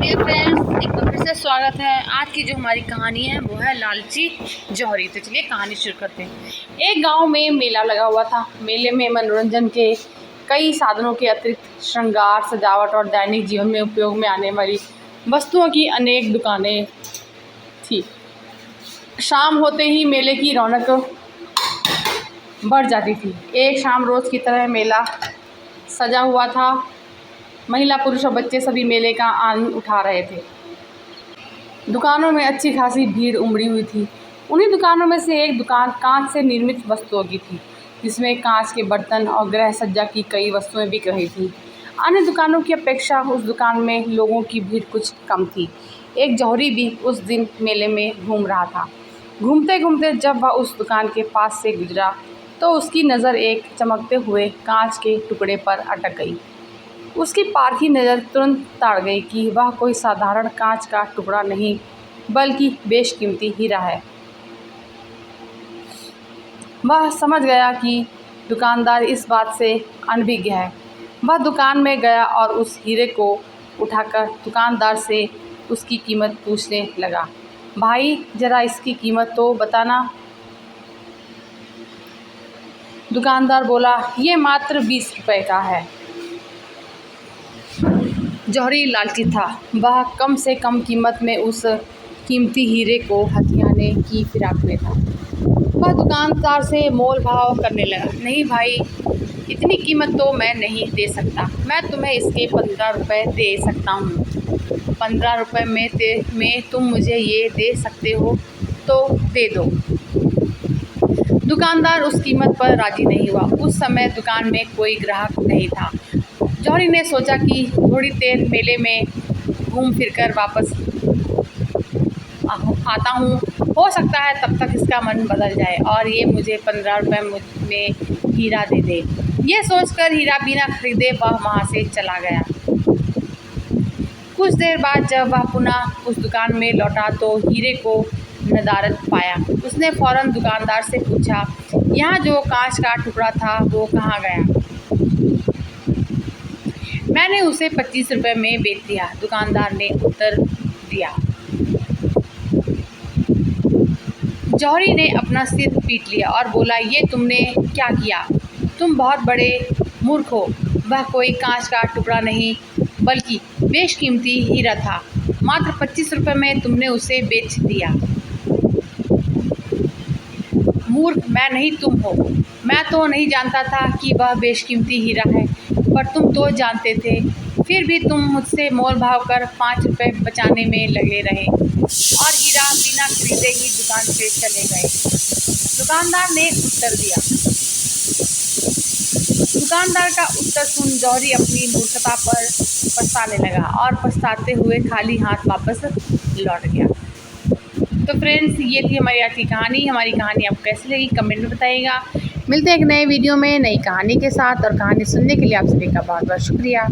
Dear friends, एक बार फिर से स्वागत है। आज की जो हमारी कहानी है वो है लालची जौहरी। तो चलिए कहानी शुरू करते हैं। एक गांव में मेला लगा हुआ था। मेले में मनोरंजन के कई साधनों के अतिरिक्त श्रृंगार, सजावट और दैनिक जीवन में उपयोग में आने वाली वस्तुओं की अनेक दुकानें थी। शाम होते ही मेले की रौनक बढ़ जाती थी। एक शाम रोज की तरह मेला सजा हुआ था। महिला, पुरुष और बच्चे सभी मेले का आनंद उठा रहे थे। दुकानों में अच्छी खासी भीड़ उमड़ी हुई थी। उन्हीं दुकानों में से एक दुकान कांच से निर्मित वस्तुओं की थी, जिसमें कांच के बर्तन और गृह सज्जा की कई वस्तुएं बिक रही थीं। अन्य दुकानों की अपेक्षा उस दुकान में लोगों की भीड़ कुछ कम थी। एक जौहरी भी उस दिन मेले में घूम रहा था। घूमते घूमते जब वह उस दुकान के पास से गुजरा तो उसकी नज़र एक चमकते हुए कांच के टुकड़े पर अटक गई। उसकी पारखी नज़र तुरंत ताड़ गई कि वह कोई साधारण कांच का टुकड़ा नहीं, बल्कि बेशकीमती हीरा है। वह समझ गया कि दुकानदार इस बात से अनभिज्ञ है। वह दुकान में गया और उस हीरे को उठाकर दुकानदार से उसकी कीमत पूछने लगा। भाई, ज़रा इसकी कीमत तो बताना। दुकानदार बोला, ये मात्र 20 रुपए का है। जौहरी लालची था। वह कम से कम कीमत में उस कीमती हीरे को हथियाने की फिराक में था। वह दुकानदार से मोल भाव करने लगा। नहीं भाई, इतनी कीमत तो मैं नहीं दे सकता। मैं तुम्हें इसके 15 रुपये दे सकता हूँ। 15 रुपये में तुम मुझे ये दे सकते हो तो दे दो। दुकानदार उस कीमत पर राजी नहीं हुआ। उस समय दुकान में कोई ग्राहक नहीं था। जौहरी ने सोचा कि थोड़ी देर मेले में घूम फिरकर वापस आता हूँ, हो सकता है तब तक इसका मन बदल जाए और ये मुझे 15 रुपये में हीरा दे दे। ये सोचकर हीरा बिना खरीदे वह वहाँ से चला गया। कुछ देर बाद जब वह पुनः उस दुकान में लौटा तो हीरे को नदारद पाया। उसने फौरन दुकानदार से पूछा, यहाँ जो कांच का टुकड़ा था वो कहाँ गया? मैंने उसे 25 रुपये में बेच दिया, दुकानदार ने उत्तर दिया। जौहरी ने अपना सिर पीट लिया और बोला, ये तुमने क्या किया? तुम बहुत बड़े मूर्ख हो। वह कोई कांच का टुकड़ा नहीं, बल्कि बेशकीमती हीरा था। मात्र 25 रुपये में तुमने उसे बेच दिया। मूर्ख मैं नहीं, तुम हो। मैं तो नहीं जानता था कि वह बेशकीमती हीरा है, पर तुम तो जानते थे। फिर भी तुम मुझसे मोल भाव कर 5 रुपये बचाने में लगे रहे और हीरा बिना खरीदे ही दुकान से चले गए। दुकानदार ने उत्तर दिया। दुकानदार का उत्तर सुन जौहरी अपनी मूर्खता पर पछताने लगा और पछताते हुए खाली हाथ वापस लौट गया। तो फ्रेंड्स, ये थी हमारी आज की कहानी। हमारी कहानी आपको कैसी लगी कमेंट में बताइएगा। मिलते हैं एक नए वीडियो में नई कहानी के साथ, और कहानी सुनने के लिए आप सभी का बहुत बहुत शुक्रिया।